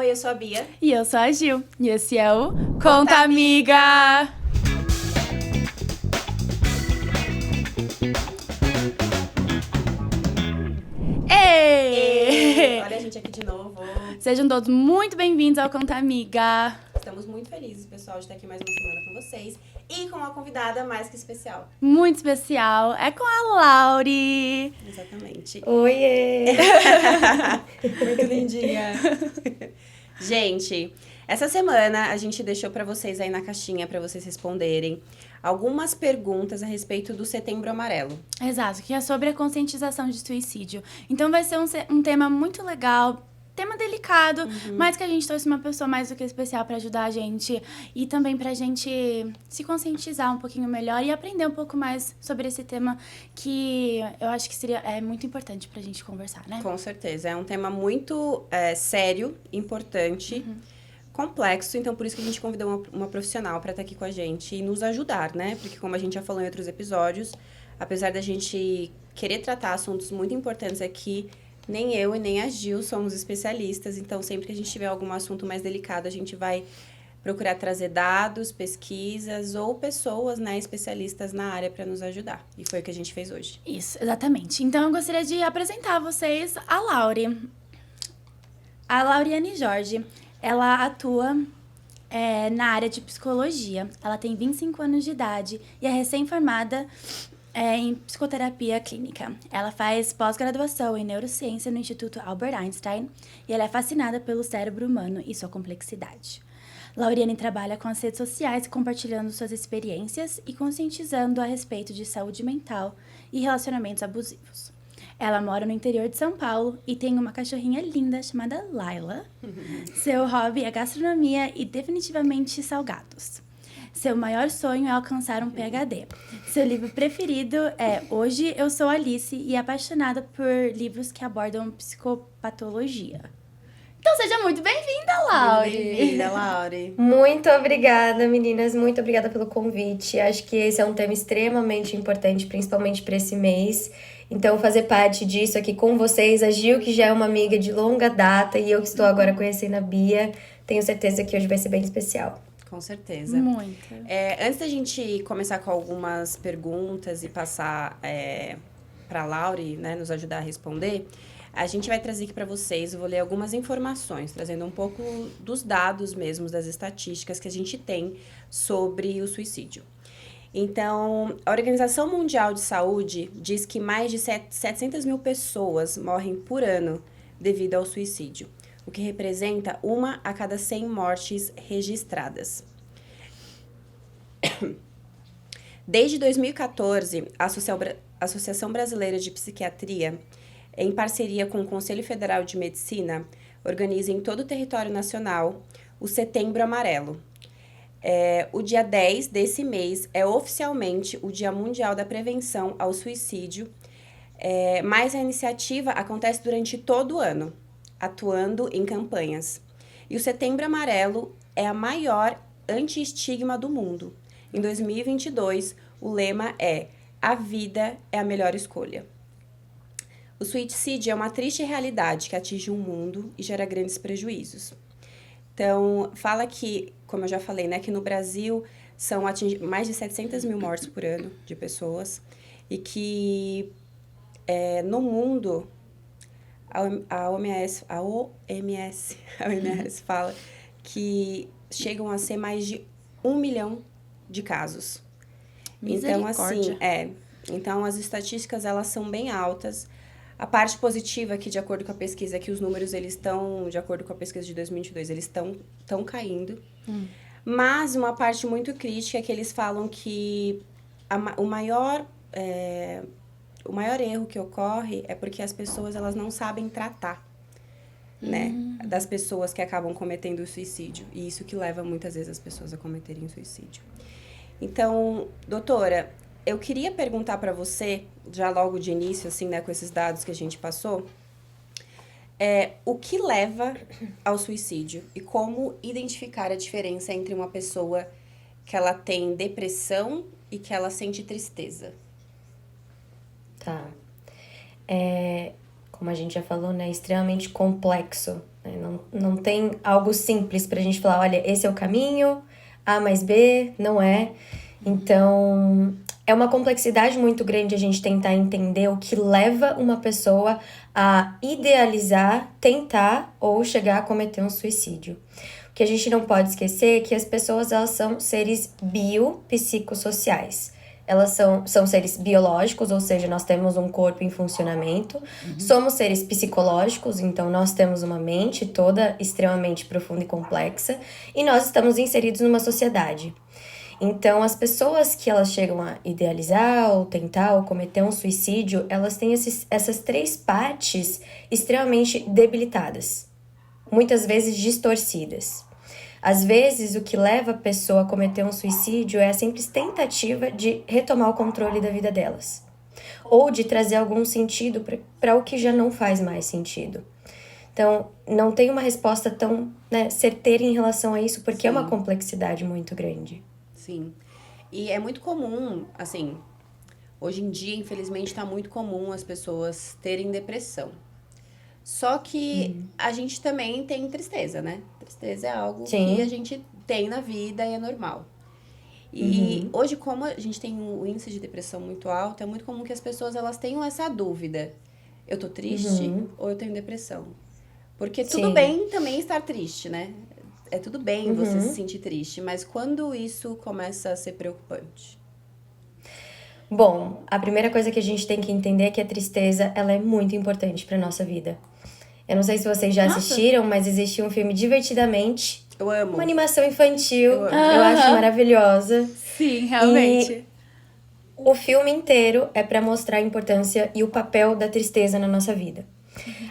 Oi, eu sou a Bia. E eu sou a Gil. E esse é o Conta Amiga! Ei! Olha a gente aqui de novo. Sejam todos muito bem-vindos ao Conta Amiga. Estamos muito felizes, pessoal, de estar aqui mais uma semana com vocês. E com uma convidada mais que especial. Muito especial. É com a Lauri. Exatamente. Oiê! Muito lindinha. Gente, essa semana a gente deixou pra vocês aí na caixinha pra vocês responderem algumas perguntas a respeito do Setembro Amarelo. Exato, que é sobre a conscientização de suicídio. Então vai ser um tema muito legal, tema delicado, mas que a gente trouxe uma pessoa mais do que especial pra ajudar a gente e também pra gente se conscientizar um pouquinho melhor e aprender um pouco mais sobre esse tema que eu acho que é muito importante pra gente conversar, né? Com certeza, é um tema muito sério, importante, complexo, então por isso que a gente convidou uma profissional para estar aqui com a gente e nos ajudar, né? Porque como a gente já falou em outros episódios, apesar da gente querer tratar assuntos muito importantes aqui, nem eu e nem a Gil somos especialistas, então sempre que a gente tiver algum assunto mais delicado, a gente vai procurar trazer dados, pesquisas ou pessoas, né, especialistas na área para nos ajudar. E foi o que a gente fez hoje. Isso, exatamente. Então eu gostaria de apresentar a vocês a Lauri. A Lauriane Jorge, ela atua na área de psicologia. Ela tem 25 anos de idade e é recém-formada em psicoterapia clínica. Ela faz pós-graduação em neurociência no Instituto Albert Einstein e ela é fascinada pelo cérebro humano e sua complexidade. Lauriane trabalha com as redes sociais, compartilhando suas experiências e conscientizando a respeito de saúde mental e relacionamentos abusivos. Ela mora no interior de São Paulo e tem uma cachorrinha linda chamada Laila. Seu hobby é gastronomia e definitivamente salgados. Seu maior sonho é alcançar um PhD. Seu livro preferido é Hoje Eu Sou Alice e é apaixonada por livros que abordam psicopatologia. Então seja muito bem-vinda, Lauri! Bem-vinda, Lauri! Muito obrigada, meninas. Muito obrigada pelo convite. Acho que esse é um tema extremamente importante, principalmente para esse mês. Então, fazer parte disso aqui com vocês, a Gil, que já é uma amiga de longa data, e eu que estou agora conhecendo a Bia, tenho certeza que hoje vai ser bem especial. Com certeza. Muito. Antes da gente começar com algumas perguntas e passar para a Lauri, né, nos ajudar a responder, a gente vai trazer aqui para vocês, eu vou ler algumas informações, trazendo um pouco dos dados mesmo, das estatísticas que a gente tem sobre o suicídio. Então, a Organização Mundial de Saúde diz que mais de 700 mil pessoas morrem por ano devido ao suicídio, o que representa 1 a cada 100 mortes registradas. Desde 2014, a Associação Brasileira de Psiquiatria, em parceria com o Conselho Federal de Medicina, organiza em todo o território nacional o Setembro Amarelo. O dia 10 desse mês é oficialmente o Dia Mundial da Prevenção ao Suicídio, mas a iniciativa acontece durante todo o ano, atuando em campanhas. E o Setembro Amarelo é a maior anti-estigma do mundo. Em 2022, o lema é A vida é a melhor escolha. O suicídio é uma triste realidade que atinge o mundo e gera grandes prejuízos. Então, fala que, como eu já falei, né, que no Brasil são mais de 700 mil mortes por ano de pessoas e que no mundo a OMS fala que chegam a ser mais de 1 milhão de casos. Então, assim, então as estatísticas elas são bem altas. A parte positiva é que, de acordo com a pesquisa, que os números, eles estão, de acordo com a pesquisa de 2022, eles estão caindo. Mas uma parte muito crítica é que eles falam que o maior erro que ocorre é porque as pessoas, elas não sabem tratar, né, das pessoas que acabam cometendo o suicídio. E isso que leva, muitas vezes, as pessoas a cometerem o suicídio. Então, doutora, eu queria perguntar para você, já logo de início, assim, né, com esses dados que a gente passou, o que leva ao suicídio e como identificar a diferença entre uma pessoa que ela tem depressão e que ela sente tristeza? Tá. Como a gente já falou, né, é extremamente complexo né? Não tem algo simples pra gente falar, olha, esse é o caminho, A mais B, não é. Então, é uma complexidade muito grande a gente tentar entender o que leva uma pessoa a idealizar, tentar ou chegar a cometer um suicídio. O que a gente não pode esquecer é que as pessoas, elas são seres biopsicossociais. Elas são seres biológicos, ou seja, nós temos um corpo em funcionamento. Somos seres psicológicos, então nós temos uma mente toda extremamente profunda e complexa. E nós estamos inseridos numa sociedade. Então, as pessoas que elas chegam a idealizar ou tentar ou cometer um suicídio, elas têm essas 3 partes extremamente debilitadas. Muitas vezes distorcidas. Às vezes, o que leva a pessoa a cometer um suicídio é a simples tentativa de retomar o controle da vida delas. Ou de trazer algum sentido para o que já não faz mais sentido. Então, não tem uma resposta tão, né, certeira em relação a isso, porque é uma complexidade muito grande. Sim. E é muito comum, assim, hoje em dia, infelizmente, tá muito comum as pessoas terem depressão. Só que a gente também tem tristeza, né? Tristeza é algo Sim. que a gente tem na vida e é normal. E hoje, como a gente tem um índice de depressão muito alto, é muito comum que as pessoas elas tenham essa dúvida. Eu tô triste ou eu tenho depressão? Porque tudo Sim. bem também estar triste, né? É tudo bem você se sentir triste, mas quando isso começa a ser preocupante? Bom, a primeira coisa que a gente tem que entender é que a tristeza, ela é muito importante para nossa vida. Eu não sei se vocês já assistiram, mas existe um filme Divertidamente, Eu amo. uma animação infantil, Eu amo. eu acho maravilhosa. Sim, realmente. O filme inteiro é para mostrar a importância e o papel da tristeza na nossa vida.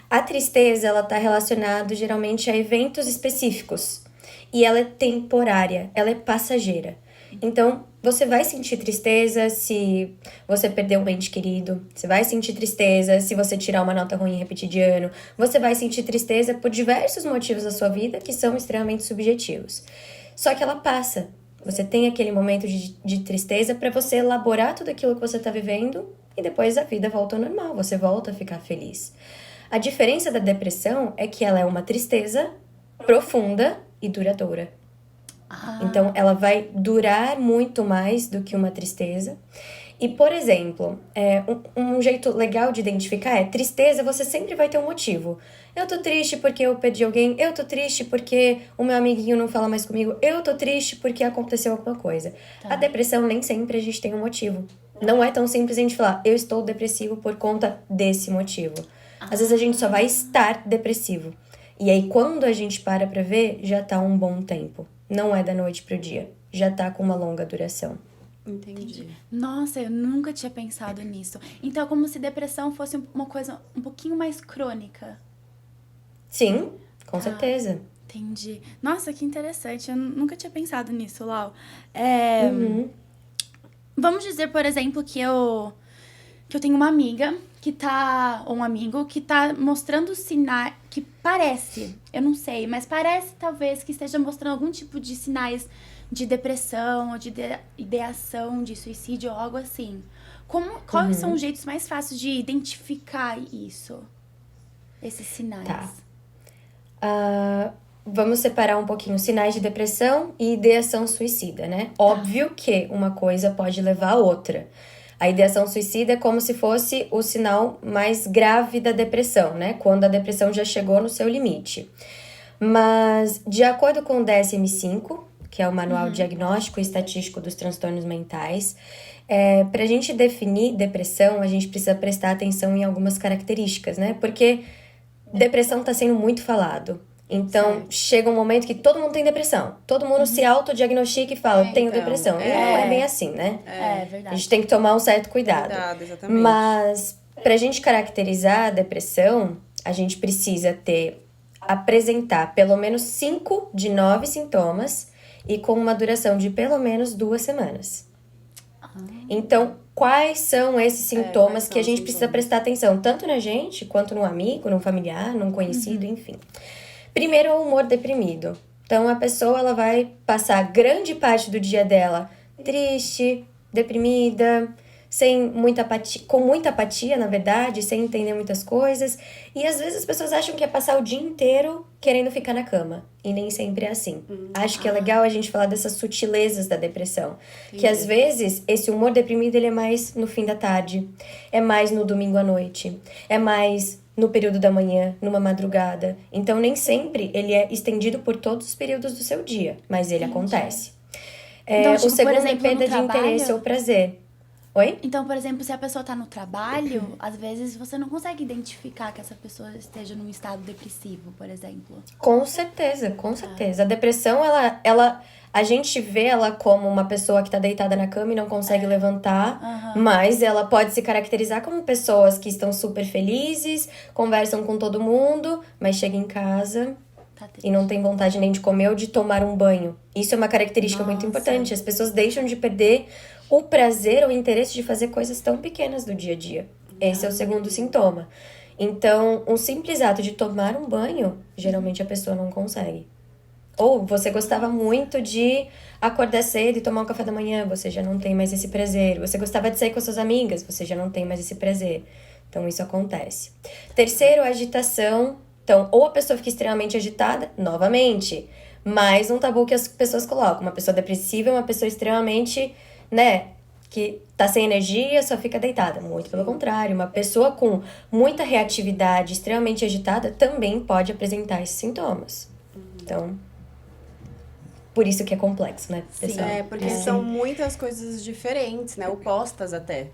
A tristeza, ela tá relacionada geralmente a eventos específicos. E ela é temporária, ela é passageira. Então, você vai sentir tristeza se você perder um ente querido. Você vai sentir tristeza se você tirar uma nota ruim e repetir de ano. Você vai sentir tristeza por diversos motivos da sua vida que são extremamente subjetivos. Só que ela passa. Você tem aquele momento de tristeza para você elaborar tudo aquilo que você tá vivendo e depois a vida volta ao normal. Você volta a ficar feliz. A diferença da depressão é que ela é uma tristeza profunda e duradoura. Então, ela vai durar muito mais do que uma tristeza. E, por exemplo, um jeito legal de identificar é tristeza, você sempre vai ter um motivo. Eu tô triste porque eu perdi alguém, eu tô triste porque o meu amiguinho não fala mais comigo, eu tô triste porque aconteceu alguma coisa. A depressão, nem sempre a gente tem um motivo. Não é tão simples a gente falar, eu estou depressivo por conta desse motivo. Às vezes a gente só vai estar depressivo. E aí, quando a gente para pra ver, já tá um bom tempo. Não é da noite pro dia. Já tá com uma longa duração. Entendi. Nossa, eu nunca tinha pensado nisso. Então é como se depressão fosse uma coisa um pouquinho mais crônica. Sim, com certeza. Entendi. Nossa, que interessante. Eu nunca tinha pensado nisso, Lau. Vamos dizer, por exemplo, que eu tenho uma amiga que tá... Ou um amigo que tá mostrando sinais... Que parece, eu não sei, mas parece talvez que esteja mostrando algum tipo de sinais de depressão ou de ideação de suicídio ou algo assim. Quais são os jeitos mais fáceis de identificar isso? Esses sinais? Tá. Vamos separar um pouquinho sinais de depressão e ideação suicida, né? Óbvio que uma coisa pode levar a outra. A ideação suicida é como se fosse o sinal mais grave da depressão, né? Quando a depressão já chegou no seu limite. Mas, de acordo com o DSM-5, que é o Manual Diagnóstico e Estatístico dos Transtornos Mentais, pra gente definir depressão, a gente precisa prestar atenção em algumas características, né? Porque depressão tá sendo muito falado. Então, chega um momento que todo mundo tem depressão. Todo mundo se autodiagnostica e fala, tenho depressão. E não é bem assim, né? É verdade. A gente tem que tomar um certo cuidado. Exatamente. Mas, pra gente caracterizar a depressão, a gente precisa apresentar pelo menos 5 de 9 sintomas e com uma duração de pelo menos 2 semanas. Então, quais são esses sintomas que a gente precisa prestar atenção? Tanto na gente, quanto no amigo, no familiar, num conhecido, enfim. Primeiro, o humor deprimido. Então, a pessoa ela vai passar grande parte do dia dela triste, deprimida, sem muita apatia, com muita apatia, na verdade, sem entender muitas coisas. E às vezes as pessoas acham que é passar o dia inteiro querendo ficar na cama. E nem sempre é assim. Acho que é legal a gente falar dessas sutilezas da depressão. Que às vezes esse humor deprimido ele é mais no fim da tarde, é mais no domingo à noite, é mais no período da manhã, numa madrugada. Então nem sempre ele é estendido por todos os períodos do seu dia, mas ele acontece. Então, tipo, o segundo por exemplo, é perda no de interesse trabalho- ou prazer. Oi? Então, por exemplo, se a pessoa tá no trabalho, às vezes você não consegue identificar que essa pessoa esteja num estado depressivo, por exemplo. Com certeza, com certeza. A depressão, a gente vê ela como uma pessoa que tá deitada na cama e não consegue levantar, mas ela pode se caracterizar como pessoas que estão super felizes, conversam com todo mundo, mas chega em casa Tá e não tem vontade nem de comer ou de tomar um banho. Isso é uma característica muito importante. As pessoas deixam de perder o prazer ou o interesse de fazer coisas tão pequenas do dia a dia. Esse é o segundo sintoma. Então, um simples ato de tomar um banho, geralmente a pessoa não consegue. Ou você gostava muito de acordar cedo e tomar um café da manhã, você já não tem mais esse prazer. Você gostava de sair com as suas amigas, você já não tem mais esse prazer. Então, isso acontece. Terceiro, agitação. Então, ou a pessoa fica extremamente agitada, novamente, mais um tabu que as pessoas colocam. Uma pessoa depressiva é uma pessoa extremamente, né, que tá sem energia, só fica deitada. Muito pelo contrário, uma pessoa com muita reatividade, extremamente agitada, também pode apresentar esses sintomas. Então, por isso que é complexo, né, pessoal? Porque são muitas coisas diferentes, né? Opostas até.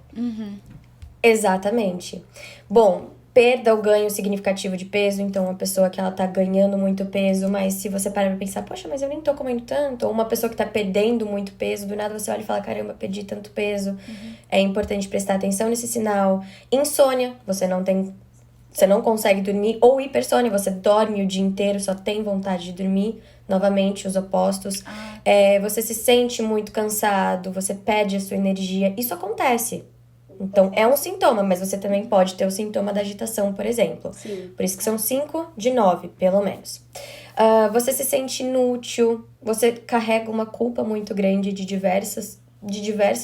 Exatamente. Bom, perda ou ganho significativo de peso, então uma pessoa que ela tá ganhando muito peso, mas se você parar pra pensar, poxa, mas eu nem tô comendo tanto, ou uma pessoa que tá perdendo muito peso, do nada você olha e fala, caramba, perdi tanto peso. É importante prestar atenção nesse sinal. Insônia, você não consegue dormir, ou hipersônia, você dorme o dia inteiro, só tem vontade de dormir, novamente os opostos. Você se sente muito cansado, você perde a sua energia, isso acontece. Então, é um sintoma, mas você também pode ter o sintoma da agitação, por exemplo. Sim. Por isso que são 5 de 9, pelo menos. Você se sente inútil, você carrega uma culpa muito grande de diversas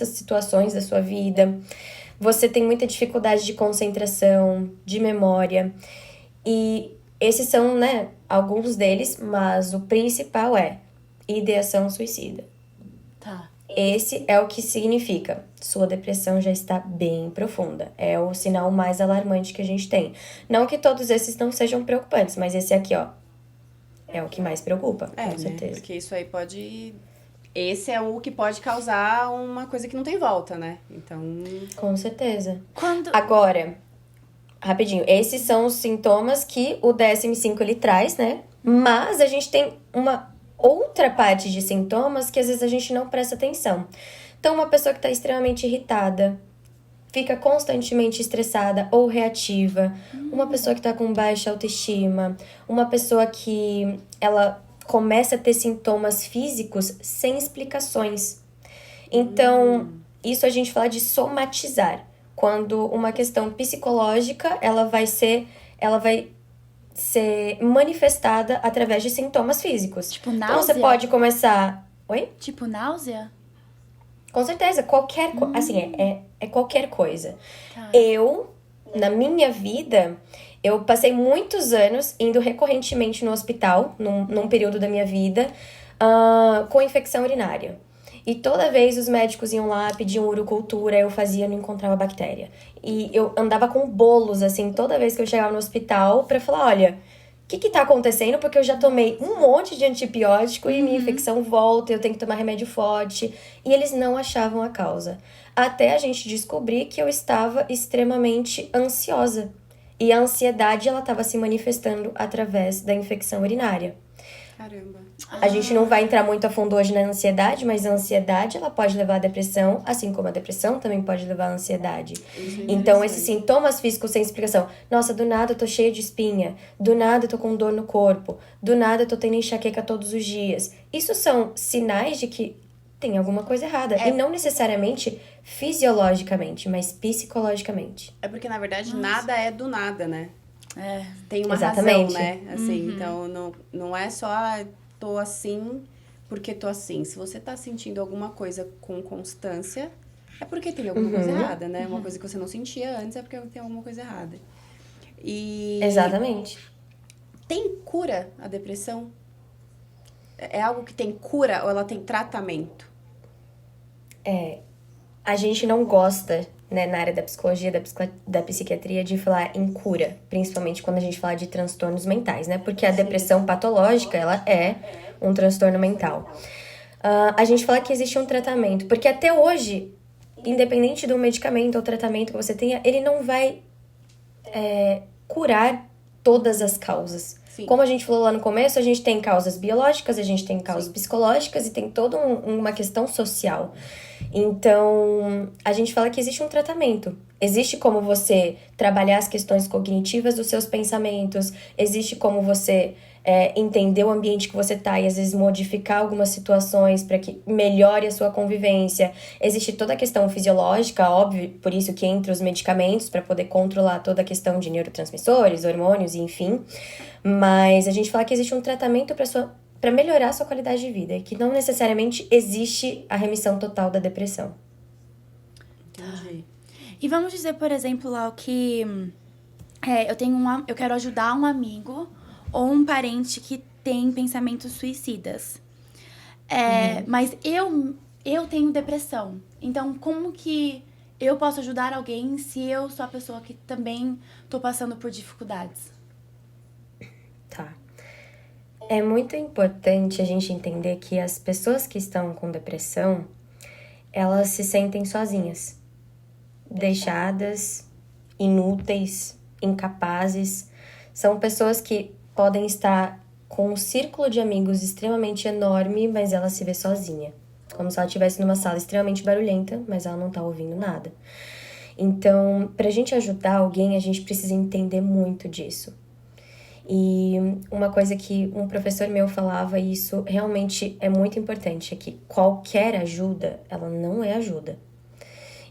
situações da sua vida. Você tem muita dificuldade de concentração, de memória. E esses são, né, alguns deles, mas o principal é ideação suicida. Tá. Esse é o que significa. Sua depressão já está bem profunda. É o sinal mais alarmante que a gente tem. Não que todos esses não sejam preocupantes, mas esse aqui, ó, é o que mais preocupa, com certeza. Porque isso aí pode... Esse é o que pode causar uma coisa que não tem volta, né? Então... Com certeza. Quando... Agora, rapidinho, esses são os sintomas que o DSM-5 ele traz, né? Mas a gente tem uma outra parte de sintomas que às vezes a gente não presta atenção. Então, uma pessoa que está extremamente irritada, fica constantemente estressada ou reativa, uma pessoa que está com baixa autoestima, uma pessoa que ela começa a ter sintomas físicos sem explicações. Então, isso a gente fala de somatizar. Quando uma questão psicológica, ela vai ser manifestada através de sintomas físicos. Tipo Então, náusea? você pode começar... Oi? Tipo náusea? Com certeza, qualquer coisa. Assim, é qualquer coisa. Tá. Eu, na minha vida, eu passei muitos anos indo recorrentemente no hospital, num período da minha vida, com infecção urinária. E toda vez os médicos iam lá, pediam urocultura, eu fazia, não encontrava bactéria. E eu andava com bolos, assim, toda vez que eu chegava no hospital, pra falar, olha, o que tá acontecendo? Porque eu já tomei um monte de antibiótico e minha infecção volta, eu tenho que tomar remédio forte. E eles não achavam a causa. Até a gente descobrir que eu estava extremamente ansiosa. E a ansiedade, ela estava se manifestando através da infecção urinária. Caramba. A gente não vai entrar muito a fundo hoje na ansiedade, mas a ansiedade, ela pode levar à depressão, assim como a depressão também pode levar à ansiedade. Então, esses sintomas físicos sem explicação. Nossa, do nada eu tô cheia de espinha. Do nada eu tô com dor no corpo. Do nada eu tô tendo enxaqueca todos os dias. Isso são sinais de que tem alguma coisa errada. E não necessariamente fisiologicamente, mas psicologicamente. É porque, na verdade, nada é do nada, né? Tem uma Exatamente. razão, né? Assim, então, não é só, tô assim porque tô assim. Se você tá sentindo alguma coisa com constância, é porque tem alguma coisa errada, né? Uma coisa que você não sentia antes é porque tem alguma coisa errada. E Exatamente. tem cura a depressão? É algo que tem cura ou ela tem tratamento? A gente não gosta, né, na área da psicologia, da psiquiatria, de falar em cura, principalmente quando a gente fala de transtornos mentais, né? Porque a depressão patológica, ela é um transtorno mental. A gente fala que existe um tratamento, porque até hoje, independente do medicamento ou tratamento que você tenha, ele não vai curar todas as causas. Sim. Como a gente falou lá no começo, a gente tem causas biológicas, a gente tem causas psicológicas e tem toda uma questão social. Então, a gente fala que existe um tratamento. Existe como você trabalhar as questões cognitivas dos seus pensamentos, existe como você entender o ambiente que você está e às vezes modificar algumas situações para que melhore a sua convivência. Existe toda a questão fisiológica, óbvio, por isso que entra os medicamentos para poder controlar toda a questão de neurotransmissores, hormônios, enfim. Mas a gente fala que existe um tratamento para melhorar a sua qualidade de vida, e que não necessariamente existe a remissão total da depressão. Entendi. E vamos dizer, por exemplo, Lau, que eu quero ajudar um amigo ou um parente que tem pensamentos suicidas. Mas eu tenho depressão. Então, como que eu posso ajudar alguém se eu sou a pessoa que também tô passando por dificuldades? Tá. É muito importante a gente entender que as pessoas que estão com depressão, elas se sentem sozinhas, deixadas, inúteis, incapazes. São pessoas que podem estar com um círculo de amigos extremamente enorme, mas ela se vê sozinha. Como se ela estivesse numa sala extremamente barulhenta, mas ela não tá ouvindo nada. Então, pra gente ajudar alguém, a gente precisa entender muito disso. E uma coisa que um professor meu falava, e isso realmente é muito importante, é que qualquer ajuda, ela não é ajuda.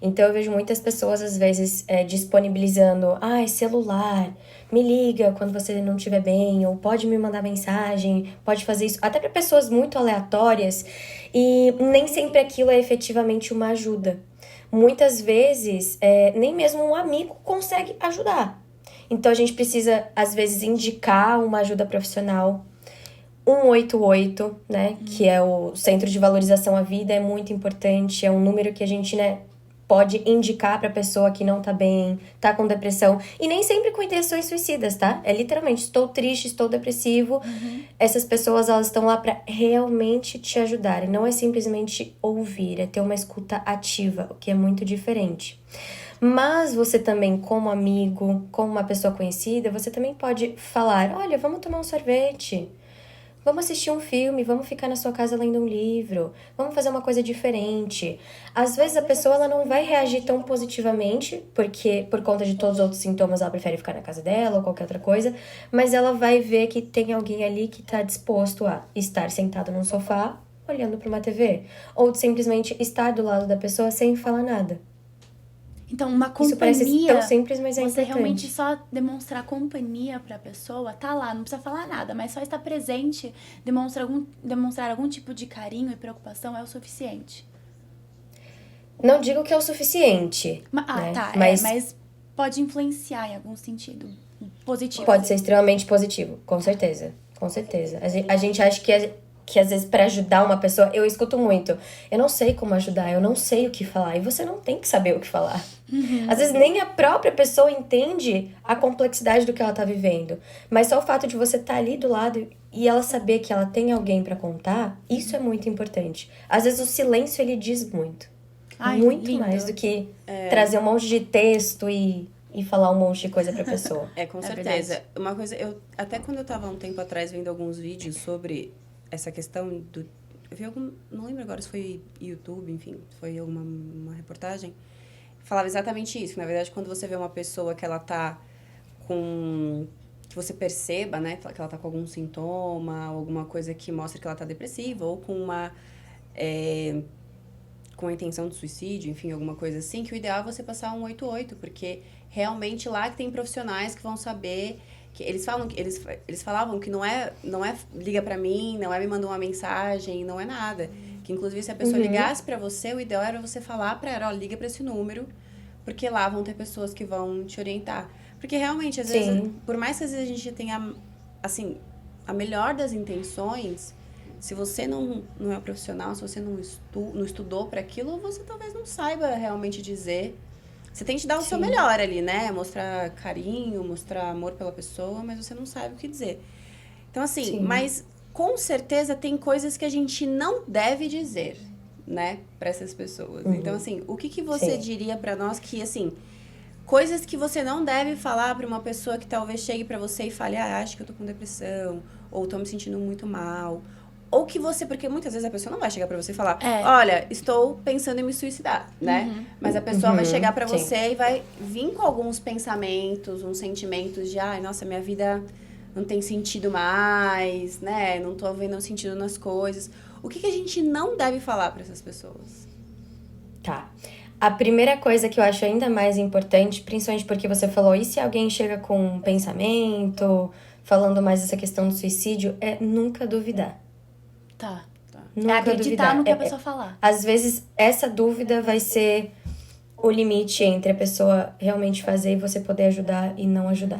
Então eu vejo muitas pessoas, às vezes, disponibilizando, celular, me liga quando você não estiver bem, ou pode me mandar mensagem, pode fazer isso, até para pessoas muito aleatórias, e nem sempre aquilo é efetivamente uma ajuda. Muitas vezes, nem mesmo um amigo consegue ajudar. Então, a gente precisa, às vezes, indicar uma ajuda profissional. 188, né, que é o Centro de Valorização à Vida, é muito importante. É um número que a gente, né, pode indicar pra pessoa que não tá bem, tá com depressão. E nem sempre com intenções suicidas, tá? É literalmente, estou triste, estou depressivo. Essas pessoas, elas estão lá pra realmente te ajudarem. Não é simplesmente ouvir, é ter uma escuta ativa, o que é muito diferente. Mas você também, como amigo, como uma pessoa conhecida, você também pode falar, olha, vamos tomar um sorvete, vamos assistir um filme, vamos ficar na sua casa lendo um livro, vamos fazer uma coisa diferente. Às vezes a pessoa ela não vai reagir tão positivamente, porque por conta de todos os outros sintomas ela prefere ficar na casa dela ou qualquer outra coisa, mas ela vai ver que tem alguém ali que está disposto a estar sentado num sofá, olhando para uma TV, ou simplesmente estar do lado da pessoa sem falar nada. Então, uma Isso parece companhia, tão simples, mas é você importante. realmente só demonstrar companhia pra pessoa, tá lá, não precisa falar nada, mas só estar presente, demonstrar algum tipo de carinho e preocupação é o suficiente. Não digo que é o suficiente, né? Mas pode influenciar em algum sentido positivo. Pode ser extremamente positivo, com certeza, com certeza. A gente acha que às vezes pra ajudar uma pessoa, eu escuto muito, eu não sei como ajudar, eu não sei o que falar, e você não tem que saber o que falar. Às vezes nem a própria pessoa entende a complexidade do que ela tá vivendo, mas só o fato de você estar ali do lado e ela saber que ela tem alguém pra contar, isso é muito importante. Às vezes o silêncio, ele diz muito. Ai, Muito lindo. mais do que trazer um monte de texto e falar um monte de coisa pra pessoa. Com É certeza. verdade. Uma coisa, até quando eu tava um tempo atrás vendo alguns vídeos sobre essa questão do... Eu vi não lembro agora se foi YouTube, enfim, foi uma reportagem. Falava exatamente isso, que na verdade quando você vê uma pessoa que ela tá com... que você perceba, né, que ela tá com algum sintoma, alguma coisa que mostra que ela tá depressiva, ou com com a intenção de suicídio, enfim, alguma coisa assim, que o ideal é você passar um 188, porque realmente lá que tem profissionais que vão saber que eles falavam que não é liga pra mim, não é me manda uma mensagem, não é nada. Que inclusive se a pessoa ligasse pra você, o ideal era você falar pra ela, ó, liga pra esse número, porque lá vão ter pessoas que vão te orientar. Porque realmente, às vezes, por mais que às vezes a gente tenha, assim, a melhor das intenções, se você não é profissional, se você não estudou pra aquilo, você talvez não saiba realmente dizer. Você tem que dar o seu melhor ali, né? Mostrar carinho, mostrar amor pela pessoa, mas você não sabe o que dizer. Então, assim, mas com certeza tem coisas que a gente não deve dizer, né? Pra essas pessoas. Então, assim, o que você diria pra nós que, assim, coisas que você não deve falar pra uma pessoa que talvez chegue pra você e fale, acho que eu tô com depressão, ou tô me sentindo muito mal. Ou que você, porque muitas vezes a pessoa não vai chegar pra você e falar, olha, estou pensando em me suicidar, né? Mas a pessoa vai chegar pra você e vai vir com alguns pensamentos, uns sentimentos de, nossa, minha vida não tem sentido mais, né? Não tô vendo sentido nas coisas. O que a gente não deve falar pra essas pessoas? Tá. A primeira coisa que eu acho ainda mais importante, principalmente porque você falou, e se alguém chega com um pensamento, falando mais dessa questão do suicídio, é nunca duvidar. Tá. Nunca é acreditar duvidar. no que a pessoa falar. Às vezes, essa dúvida vai ser o limite entre a pessoa realmente fazer e você poder ajudar e não ajudar.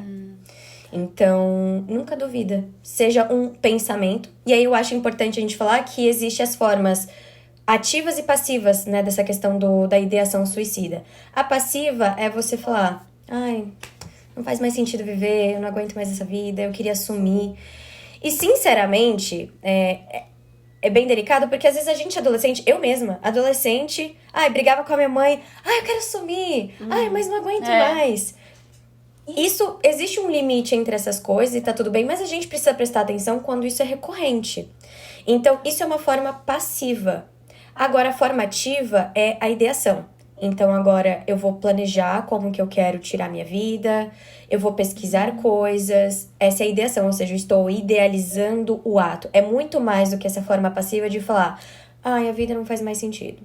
Então, nunca duvida. Seja um pensamento. E aí eu acho importante a gente falar que existem as formas ativas e passivas, né, dessa questão da ideação suicida. A passiva é você falar, não faz mais sentido viver, eu não aguento mais essa vida, eu queria sumir. E, sinceramente, é bem delicado, porque às vezes a gente adolescente, eu mesma, adolescente, brigava com a minha mãe, eu quero sumir, mas não aguento mais. Isso, existe um limite entre essas coisas e tá tudo bem, mas a gente precisa prestar atenção quando isso é recorrente. Então, isso é uma forma passiva. Agora, a forma ativa é a ideação. Então, agora eu vou planejar como que eu quero tirar minha vida, eu vou pesquisar coisas. Essa é a ideação, ou seja, eu estou idealizando o ato. É muito mais do que essa forma passiva de falar, a vida não faz mais sentido.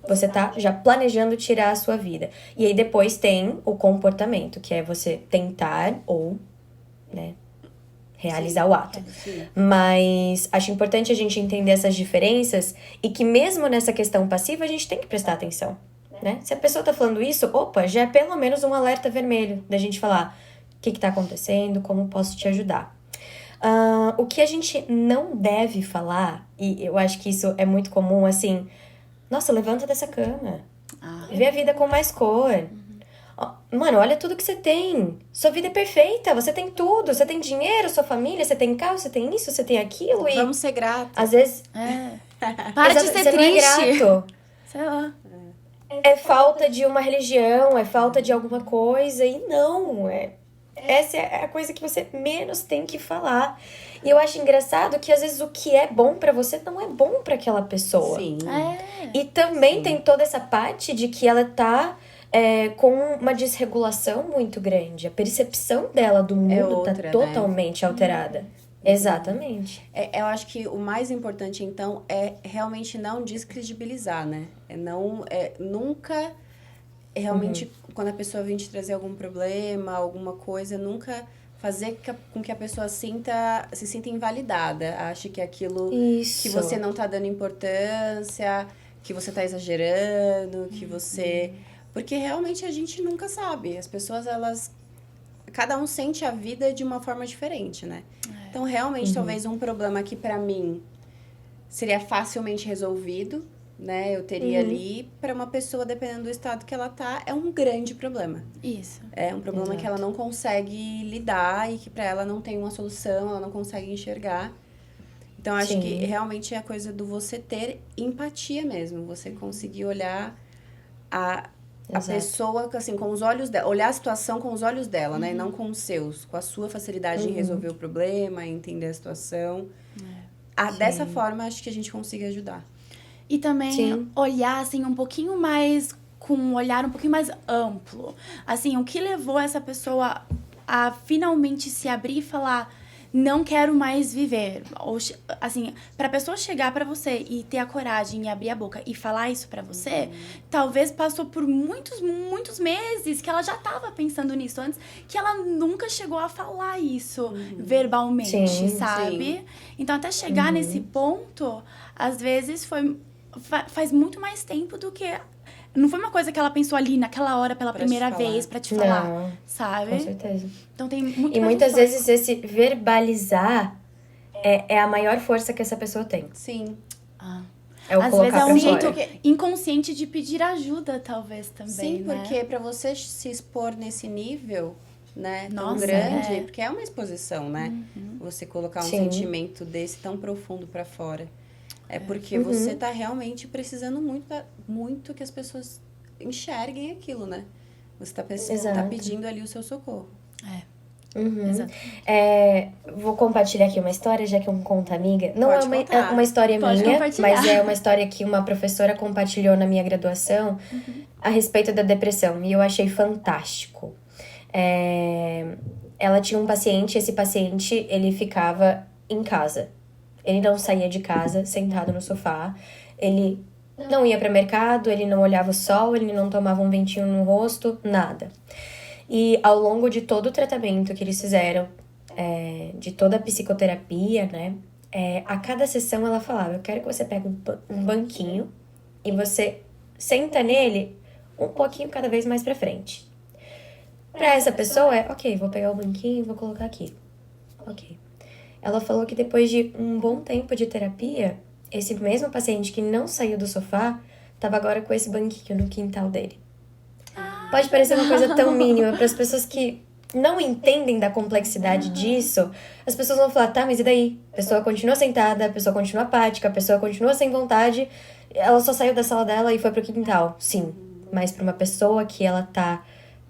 Você tá já planejando tirar a sua vida. E aí depois tem o comportamento, que é você tentar ou, né, realizar o ato. Mas acho importante a gente entender essas diferenças e que mesmo nessa questão passiva a gente tem que prestar atenção, né? Se a pessoa tá falando isso, já é pelo menos um alerta vermelho da gente falar o que tá acontecendo, como posso te ajudar. O que a gente não deve falar, e eu acho que isso é muito comum, assim, nossa, levanta dessa cama, vê a vida com mais cor. Mano, olha tudo que você tem. Sua vida é perfeita, você tem tudo. Você tem dinheiro, sua família, você tem carro, você tem isso, você tem aquilo. E vamos ser gratos. às vezes... Para de ser você triste. não é grato. Sei lá. É falta de uma religião, é falta de alguma coisa. E não, essa é a coisa que você menos tem que falar. E eu acho engraçado que às vezes o que é bom pra você não é bom pra aquela pessoa. Sim. E também tem toda essa parte de que ela tá... com uma desregulação muito grande. A percepção dela do mundo tá totalmente alterada. Exatamente. Eu acho que o mais importante, então, é realmente não descredibilizar, né? Nunca, realmente, quando a pessoa vem te trazer algum problema, alguma coisa, nunca fazer com que a pessoa se sinta invalidada. Ache que aquilo que você não tá dando importância, que você tá exagerando, que você... Porque realmente a gente nunca sabe. As pessoas, cada um sente a vida de uma forma diferente, né? Então, realmente, talvez um problema que pra mim seria facilmente resolvido, né? Eu teria ali, pra uma pessoa, dependendo do estado que ela tá, é um grande problema. Isso. É um problema que ela não consegue lidar e que pra ela não tem uma solução, ela não consegue enxergar. Então, acho que realmente é a coisa do você ter empatia mesmo. Você conseguir olhar a pessoa, assim, com os olhos dela, olhar a situação com os olhos dela, né? E não com os seus, com a sua facilidade em resolver o problema, em entender a situação. Dessa forma, acho que a gente consiga ajudar. E também olhar, assim, um pouquinho mais, com um olhar um pouquinho mais amplo. Assim, o que levou essa pessoa a finalmente se abrir e falar, não quero mais viver. Ou, assim, pra pessoa chegar pra você e ter a coragem e abrir a boca e falar isso pra você, talvez passou por muitos, muitos meses que ela já tava pensando nisso antes, que ela nunca chegou a falar isso verbalmente, Sim, sabe? sim. Então, até chegar nesse ponto, às vezes faz muito mais tempo do que... Não foi uma coisa que ela pensou ali naquela hora pela Pra primeira te falar. vez pra te falar, Não, sabe? com certeza. Então tem muito E mais muitas história. vezes esse verbalizar é a maior força que essa pessoa tem. Sim. É o Às colocar vezes é pra um fora. jeito inconsciente de pedir ajuda, talvez, também, Sim, né? porque pra você se expor nesse nível, né, tão Nossa, grande, é. porque é uma exposição, né? Você colocar um Sim. sentimento desse tão profundo pra fora. É porque você tá realmente precisando muito que as pessoas enxerguem aquilo, né? Você tá Exato. pedindo ali o seu socorro. Exato. Vou compartilhar aqui uma história, já que é um conta amiga. Não Pode é contar. uma história Pode minha, compartilhar. mas é uma história que uma professora compartilhou na minha graduação a respeito da depressão. E eu achei fantástico. Ela tinha um paciente, esse paciente, ele ficava em casa. Ele não saía de casa, sentado no sofá. Ele não ia para mercado, ele não olhava o sol, ele não tomava um ventinho no rosto, nada. E ao longo de todo o tratamento que eles fizeram, de toda a psicoterapia, né? A cada sessão ela falava, eu quero que você pegue um banquinho e você senta nele um pouquinho cada vez mais pra frente. Pra essa pessoa ok, vou pegar o banquinho e vou colocar aqui. Ok. Ela falou que depois de um bom tempo de terapia, esse mesmo paciente que não saiu do sofá, tava agora com esse banquinho no quintal dele. Pode parecer uma coisa tão mínima para as pessoas que não entendem da complexidade disso. As pessoas vão falar, tá, mas e daí? A pessoa continua sentada, a pessoa continua apática, a pessoa continua sem vontade, ela só saiu da sala dela e foi pro quintal. Sim, mas para uma pessoa que ela tá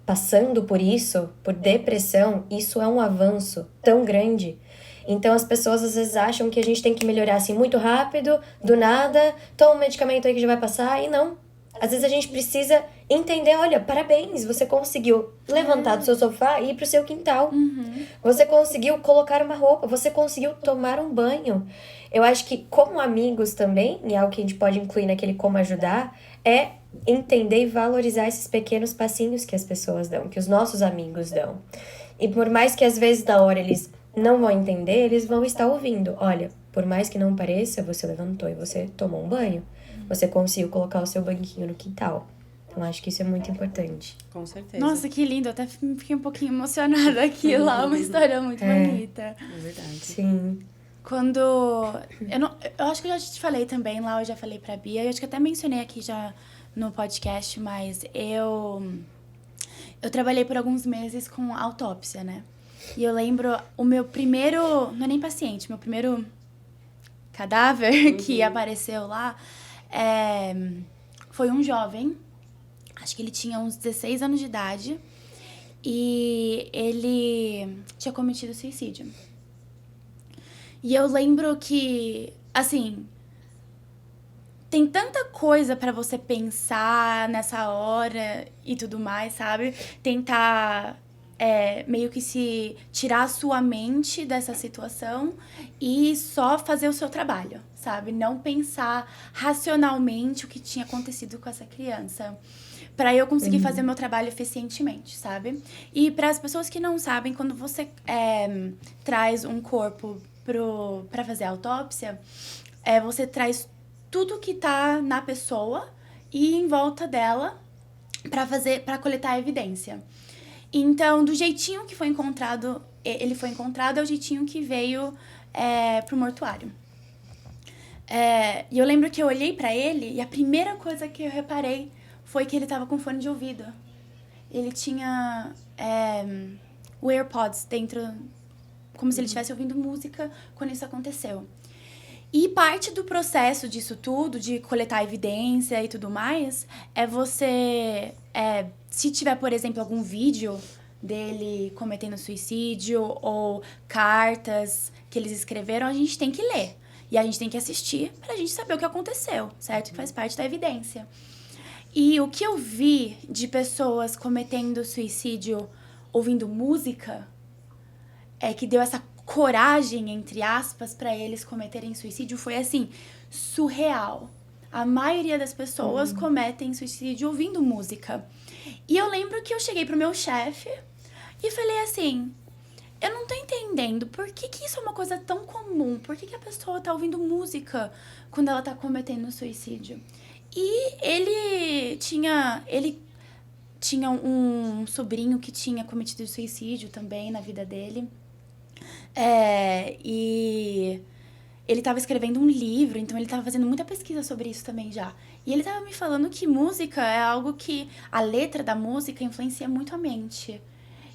passando por isso, por depressão, isso é um avanço tão grande. Então as pessoas às vezes acham que a gente tem que melhorar assim muito rápido, do nada, toma um medicamento aí que já vai passar, e não. Às vezes a gente precisa entender, olha, parabéns, você conseguiu levantar do seu sofá e ir pro seu quintal. Você conseguiu colocar uma roupa, você conseguiu tomar um banho. Eu acho que como amigos também, e algo que a gente pode incluir naquele como ajudar, é entender e valorizar esses pequenos passinhos que as pessoas dão, que os nossos amigos dão. E por mais que às vezes da hora eles não vão entender, eles vão estar ouvindo. Olha, por mais que não pareça, você levantou e você tomou um banho. Você conseguiu colocar o seu banquinho no quintal. Então, acho que isso é muito importante. Com certeza. Nossa, que lindo. Eu até fiquei um pouquinho emocionada aqui lá. Uma história muito bonita. É verdade. Sim. Quando... Eu acho que eu já te falei também lá, eu já falei pra Bia. Eu acho que até mencionei aqui já no podcast, mas eu trabalhei por alguns meses com autópsia, né? E eu lembro o meu primeiro... Não é nem paciente, meu primeiro cadáver que apareceu lá foi um jovem. Acho que ele tinha uns 16 anos de idade. E ele tinha cometido suicídio. E eu lembro que, assim... Tem tanta coisa pra você pensar nessa hora e tudo mais, sabe? Tentar meio que se tirar a sua mente dessa situação e só fazer o seu trabalho, sabe? Não pensar racionalmente o que tinha acontecido com essa criança. Pra eu conseguir fazer meu trabalho eficientemente, sabe? E para as pessoas que não sabem, quando você traz um corpo pra fazer a autópsia, você traz tudo que tá na pessoa e em volta dela para coletar a evidência. Então, do jeitinho que foi encontrado, ele foi encontrado, é o jeitinho que veio pro mortuário. E eu lembro que eu olhei pra ele e a primeira coisa que eu reparei foi que ele tava com fone de ouvido. Ele tinha o AirPods dentro, como se ele estivesse ouvindo música quando isso aconteceu. E parte do processo disso tudo, de coletar evidência e tudo mais, é você... se tiver, por exemplo, algum vídeo dele cometendo suicídio ou cartas que eles escreveram, a gente tem que ler. E a gente tem que assistir pra gente saber o que aconteceu, certo? Que faz parte da evidência. E o que eu vi de pessoas cometendo suicídio ouvindo música é que deu essa coragem, entre aspas, pra eles cometerem suicídio foi, assim, surreal. A maioria das pessoas cometem suicídio ouvindo música. E eu lembro que eu cheguei pro meu chefe e falei assim, eu não tô entendendo por que isso é uma coisa tão comum? Por que a pessoa tá ouvindo música quando ela tá cometendo suicídio? E ele tinha um sobrinho que tinha cometido suicídio também na vida dele. E ele estava escrevendo um livro, então ele estava fazendo muita pesquisa sobre isso também já. E ele estava me falando que música é algo que... A letra da música influencia muito a mente.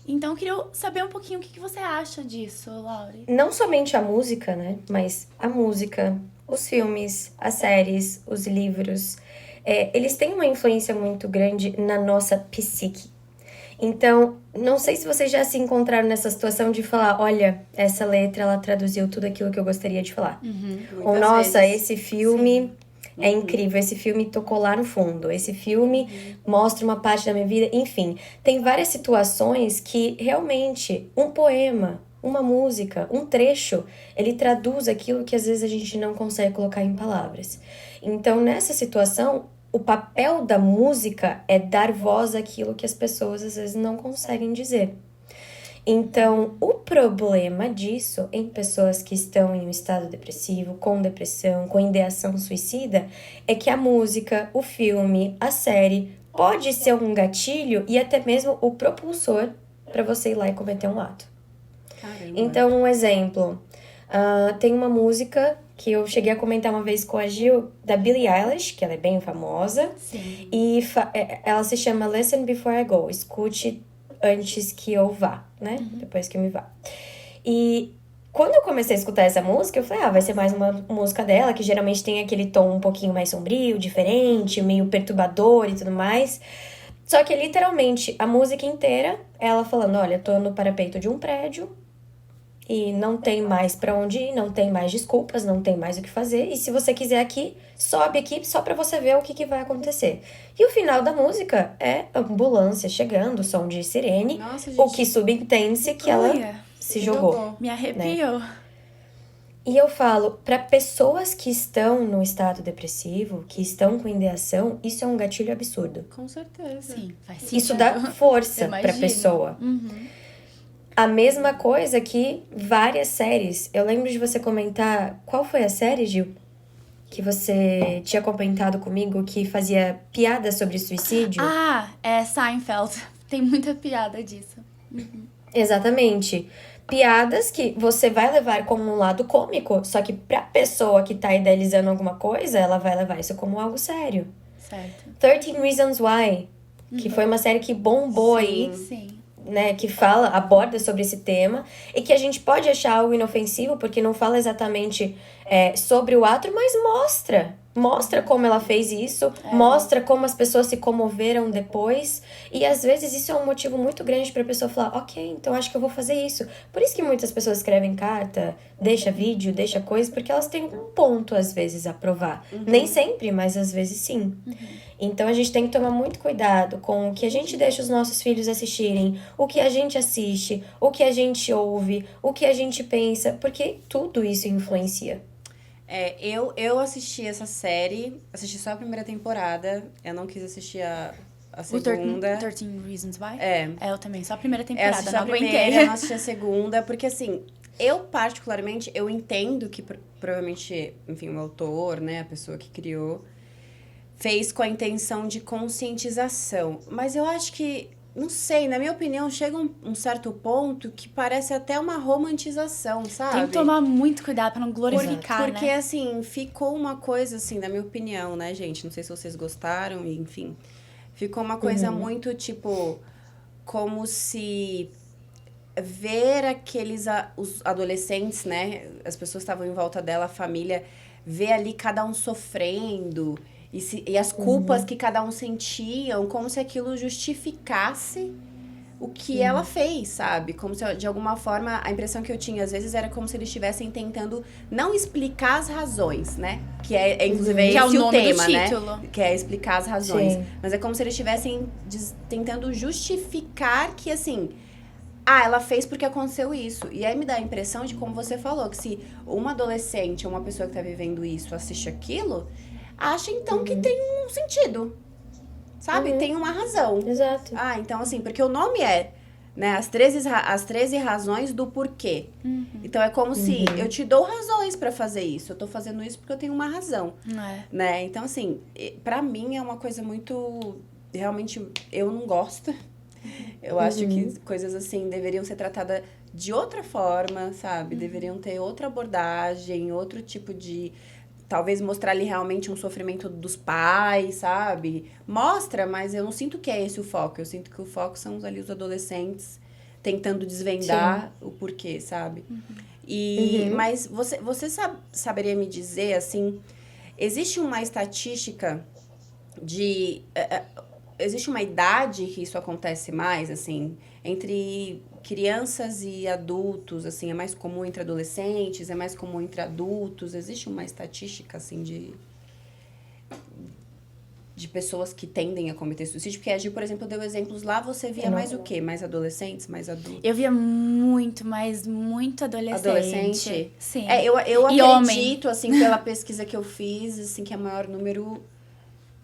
Então, eu queria saber um pouquinho o que você acha disso, Laure. Não somente a música, né? Mas a música, os filmes, as séries, os livros... eles têm uma influência muito grande na nossa psique. Então, não sei se vocês já se encontraram nessa situação de falar, olha, essa letra, ela traduziu tudo aquilo que eu gostaria de falar. Ou, nossa, esse filme é incrível, esse filme tocou lá no fundo, esse filme mostra uma parte da minha vida, enfim. Tem várias situações que realmente um poema, uma música, um trecho, ele traduz aquilo que às vezes a gente não consegue colocar em palavras. Então, nessa situação, o papel da música é dar voz àquilo que as pessoas às vezes não conseguem dizer. Então, o problema disso em pessoas que estão em um estado depressivo, com depressão, com ideação suicida, é que a música, o filme, a série pode ser um gatilho e até mesmo o propulsor para você ir lá e cometer um ato. Caramba. Então, um exemplo, tem uma música que eu cheguei a comentar uma vez com a Gil, da Billie Eilish, que ela é bem famosa. Sim. E ela se chama Listen Before I Go, escute antes que eu vá, né? Depois que eu me vá. E quando eu comecei a escutar essa música, eu falei, vai ser mais uma música dela, que geralmente tem aquele tom um pouquinho mais sombrio, diferente, meio perturbador e tudo mais. Só que literalmente, a música inteira, ela falando, olha, tô no parapeito de um prédio, e não tem mais pra onde ir, não tem mais desculpas, não tem mais o que fazer. E se você quiser aqui, sobe aqui só pra você ver o que vai acontecer. E o final da música é ambulância chegando, som de sirene. Nossa, gente. O que subentende-se que ela se jogou. Me arrepiou. E eu falo, pra pessoas que estão no estado depressivo, que estão com ideação, isso é um gatilho absurdo. Com certeza. Sim, faz sentido. Isso dá força pra Imagino. pessoa. A mesma coisa que várias séries. Eu lembro de você comentar... Qual foi a série, Gil? Que você tinha comentado comigo que fazia piada sobre suicídio? É Seinfeld. Tem muita piada disso. Exatamente. Piadas que você vai levar como um lado cômico, só que pra pessoa que tá idealizando alguma coisa, ela vai levar isso como algo sério. Certo. 13 Reasons Why, que foi uma série que bombou aí, Sim. né, que aborda sobre esse tema, e que a gente pode achar algo inofensivo, porque não fala exatamente sobre o ato, mas mostra como ela fez isso, mostra como as pessoas se comoveram depois, e às vezes isso é um motivo muito grande pra pessoa falar, ok, então acho que eu vou fazer isso. Por isso que muitas pessoas escrevem carta, deixa vídeo, deixa coisa, porque elas têm um ponto às vezes a provar. Nem sempre, mas às vezes sim. Então a gente tem que tomar muito cuidado com o que a gente deixa os nossos filhos assistirem, o que a gente assiste, o que a gente ouve, o que a gente pensa, porque tudo isso influencia. Eu assisti essa série, assisti só a primeira temporada, eu não quis assistir a segunda. 13 Reasons Why? É. Eu também, só a primeira Eu temporada, assisti não a primeira, aguentei. eu não assisti a segunda, porque assim, eu particularmente, eu entendo que provavelmente, enfim, o autor, né, a pessoa que criou, fez com a intenção de conscientização, mas eu acho que, não sei, na minha opinião, chega um certo ponto que parece até uma romantização, sabe? Tem que tomar muito cuidado pra não glorificar, Porque, né? assim, ficou uma coisa, assim, na minha opinião, né, gente? Não sei se vocês gostaram, enfim. Ficou uma coisa muito, tipo, como se ver os adolescentes, né? As pessoas estavam em volta dela, a família, ver ali cada um sofrendo e as culpas que cada um sentiam, como se aquilo justificasse o que ela fez, sabe? Como se, de alguma forma, a impressão que eu tinha, às vezes, era como se eles estivessem tentando não explicar as razões, né? Que inclusive, Que é o esse o nome do tema, né? título. Que é explicar as razões. Sim. Mas é como se eles estivessem tentando justificar que, assim, ela fez porque aconteceu isso. E aí me dá a impressão de, como você falou, que se uma adolescente ou uma pessoa que tá vivendo isso assiste aquilo, acha então que tem um sentido. Sabe? Tem uma razão. Exato. Então assim, porque o nome é, né, as 13 razões do porquê. Então é como se eu te dou razões pra fazer isso. Eu tô fazendo isso porque eu tenho uma razão. Né? Então assim, pra mim é uma coisa muito... Realmente, eu não gosto. Eu acho que coisas assim deveriam ser tratadas de outra forma, sabe? Deveriam ter outra abordagem, outro tipo de... Talvez mostrar ali realmente um sofrimento dos pais, sabe? Mostra, mas eu não sinto que é esse o foco. Eu sinto que o foco são ali os adolescentes tentando desvendar o porquê, sabe? Mas você saberia me dizer, assim, existe uma estatística de... existe uma idade que isso acontece mais, assim, entre crianças e adultos, assim, é mais comum entre adolescentes, é mais comum entre adultos? Existe uma estatística, assim, de pessoas que tendem a cometer suicídio? Porque a Gil, por exemplo, deu exemplos lá, você via mais o quê? Mais adolescentes, mais adultos? Eu via muito adolescente. Adolescente? Sim. Eu E acredito, assim, pela pesquisa que eu fiz, assim, que o maior número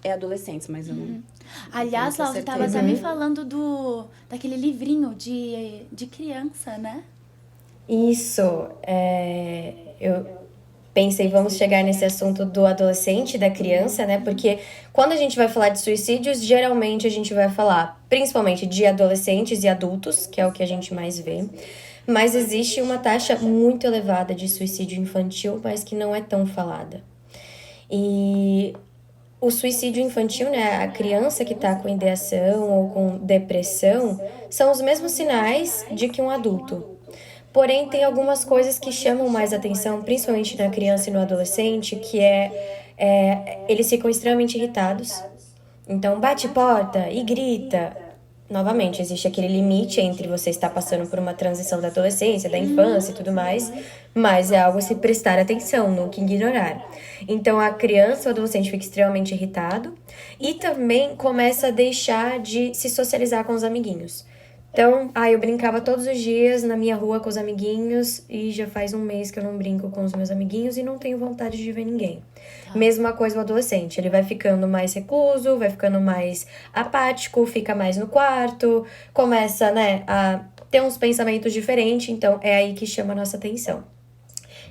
é adolescentes, mas eu não... Aliás, não Laura, tenho tava até certeza. me falando daquele livrinho de criança, né? Isso, eu pensei, vamos chegar nesse assunto do adolescente, da criança, né? Porque quando a gente vai falar de suicídios, geralmente a gente vai falar principalmente de adolescentes e adultos, que é o que a gente mais vê. Mas existe uma taxa muito elevada de suicídio infantil, mas que não é tão falada. E o suicídio infantil, né, a criança que está com ideação ou com depressão, são os mesmos sinais de que um adulto. Porém, tem algumas coisas que chamam mais atenção, principalmente na criança e no adolescente, que eles ficam extremamente irritados. Então, bate porta e grita. Novamente, existe aquele limite entre você estar passando por uma transição da adolescência, da infância e tudo mais, mas é algo a se prestar atenção, nunca ignorar. Então, a criança ou adolescente fica extremamente irritado e também começa a deixar de se socializar com os amiguinhos. Então, eu brincava todos os dias na minha rua com os amiguinhos e já faz um mês que eu não brinco com os meus amiguinhos e não tenho vontade de ver ninguém. Mesma coisa o adolescente, ele vai ficando mais recluso, vai ficando mais apático, fica mais no quarto, começa, né, a ter uns pensamentos diferentes, então é aí que chama a nossa atenção.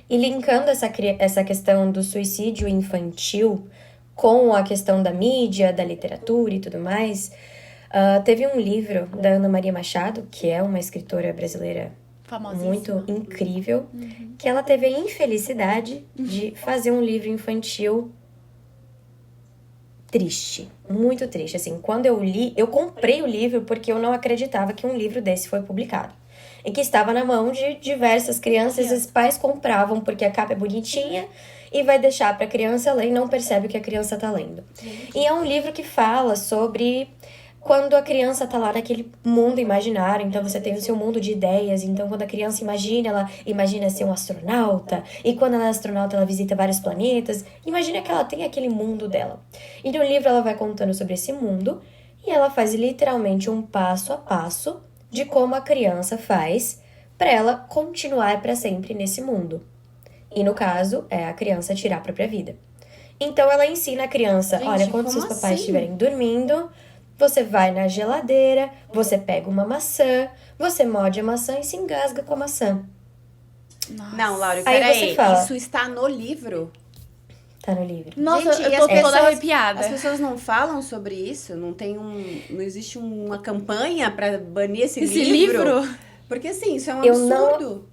E linkando essa questão do suicídio infantil com a questão da mídia, da literatura e tudo mais... teve um livro da Ana Maria Machado, que é uma escritora brasileira muito incrível, que ela teve a infelicidade de fazer um livro infantil triste, muito triste. Assim, quando eu li, eu comprei o livro porque eu não acreditava que um livro desse foi publicado. E que estava na mão de diversas crianças, os pais compravam porque a capa é bonitinha e vai deixar para a criança ler e não percebe o que a criança está lendo. E é um livro que fala sobre... quando a criança tá lá naquele mundo imaginário, então você tem o seu mundo de ideias, então quando a criança imagina, ela imagina ser um astronauta, e quando ela é astronauta ela visita vários planetas, imagina que ela tem aquele mundo dela. E no livro ela vai contando sobre esse mundo, e ela faz literalmente um passo a passo de como a criança faz para ela continuar para sempre nesse mundo. E no caso, é a criança tirar a própria vida. Então ela ensina a criança, Gente, olha, quando como seus papais assim? estiverem dormindo... você vai na geladeira, você pega uma maçã, você morde a maçã e se engasga com a maçã. Nossa. Não, Laura, Aí peraí. você fala. Isso está no livro? Tá no livro. Nossa, Gente, e eu tô as toda pessoas- arrepiada. As pessoas não falam sobre isso? Não existe uma campanha pra banir esse livro? Porque assim, isso é um Eu não- absurdo.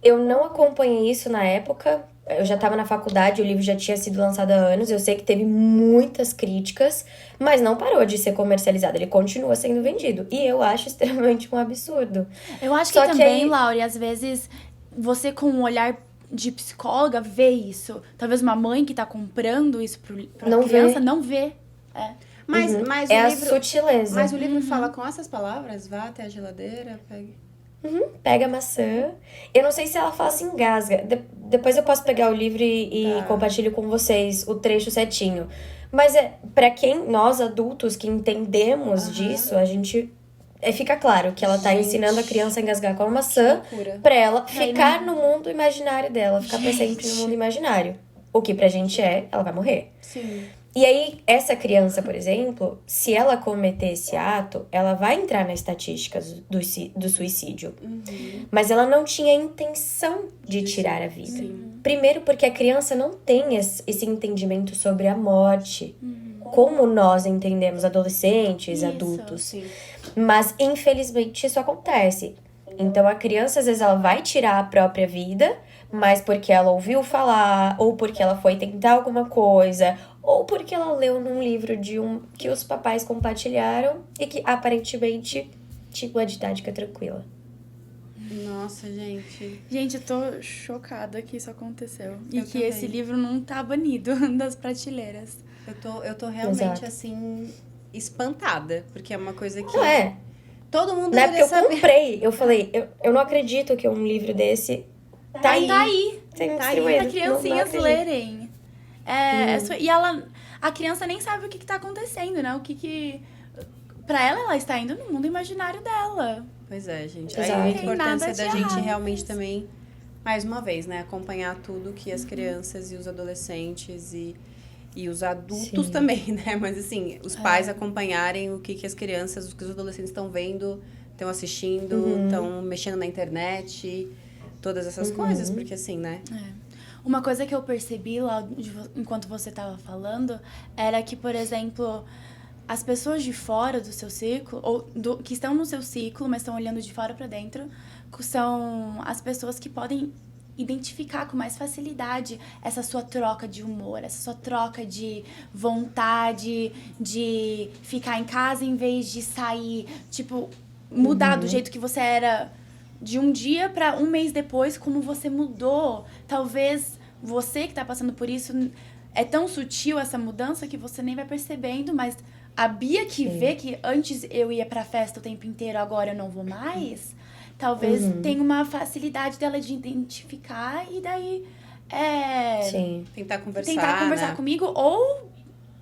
Eu não acompanhei isso na época. Eu já tava na faculdade, o livro já tinha sido lançado há anos. Eu sei que teve muitas críticas, mas não parou de ser comercializado. Ele continua sendo vendido. E eu acho extremamente um absurdo. Eu acho que Só que também, aí- Laura, às vezes você com um olhar de psicóloga vê isso. Talvez uma mãe que tá comprando isso pra Não criança vê. não vê. Mas É o a livro... sutileza. Mas o livro fala com essas palavras? Vá até a geladeira, pegue... Pega a maçã. Eu não sei se ela fala assim, engasga. Depois eu posso pegar o livro e Tá. compartilho com vocês o trecho certinho. Mas pra quem, nós adultos que entendemos disso, a gente fica claro que ela tá Gente. ensinando a criança a engasgar com a maçã Loucura. pra ela ficar no mundo imaginário dela, ficar pra sempre no mundo imaginário. O que pra gente ela vai morrer. Sim. E aí, essa criança, por exemplo, se ela cometer esse ato, ela vai entrar na estatística do suicídio. Mas ela não tinha intenção de tirar a vida. Primeiro porque a criança não tem esse entendimento sobre a morte. Como nós entendemos, adolescentes, adultos. Sim. Mas, infelizmente, isso acontece. Então, a criança, às vezes, ela vai tirar a própria vida, mas porque ela ouviu falar, ou porque ela foi tentar alguma coisa, ou porque ela leu num livro que os papais compartilharam e que, aparentemente, tinha uma didática tranquila. Nossa, gente. Gente, eu tô chocada que isso aconteceu. E Eu que também. esse livro não tá banido das prateleiras. Eu tô realmente, Exato. assim, espantada. Porque é uma coisa que Não é? todo mundo Na época deveria eu saber. comprei, eu falei, eu não acredito que um livro desse tá aí. Tá aí. Sendo Tá aí, distribuído. Pra criancinhas acredito. lerem. E a criança nem sabe o que tá acontecendo, né? Pra ela está indo no mundo imaginário dela. Pois é, gente. Exato. Aí a Não tem importância nada da de gente errado realmente nisso. também, mais uma vez, né? Acompanhar tudo que as crianças e os adolescentes e os adultos Sim. também, né? Mas assim, os pais acompanharem o que as crianças, o que os adolescentes estão vendo, estão assistindo, estão mexendo na internet, todas essas coisas, porque assim, né? Uma coisa que eu percebi lá enquanto você tava falando era que, por exemplo, as pessoas de fora do seu ciclo, que estão no seu ciclo, mas estão olhando de fora pra dentro, são as pessoas que podem identificar com mais facilidade essa sua troca de humor, essa sua troca de vontade de ficar em casa em vez de sair, tipo, mudar do jeito que você era de um dia pra um mês depois, como você mudou. Talvez você que tá passando por isso, é tão sutil essa mudança que você nem vai percebendo, mas a Bia que vê que antes eu ia pra festa o tempo inteiro, agora eu não vou mais, talvez tenha uma facilidade dela de identificar e daí Sim. Tentar conversar, né? comigo ou,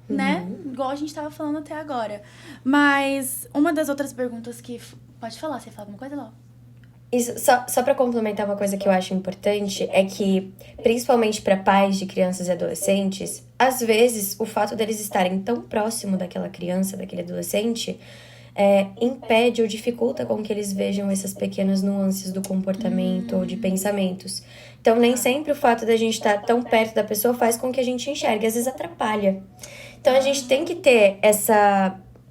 né, igual a gente tava falando até agora. Mas uma das outras perguntas que... Pode falar, você ia falar alguma coisa, Lau? Isso, só para complementar uma coisa que eu acho importante é que, principalmente para pais de crianças e adolescentes, às vezes o fato deles estarem tão próximo daquela criança, daquele adolescente, impede ou dificulta com que eles vejam essas pequenas nuances do comportamento ou de pensamentos. Então, nem sempre o fato da gente estar tão perto da pessoa faz com que a gente enxergue, às vezes atrapalha. Então, a gente tem que ter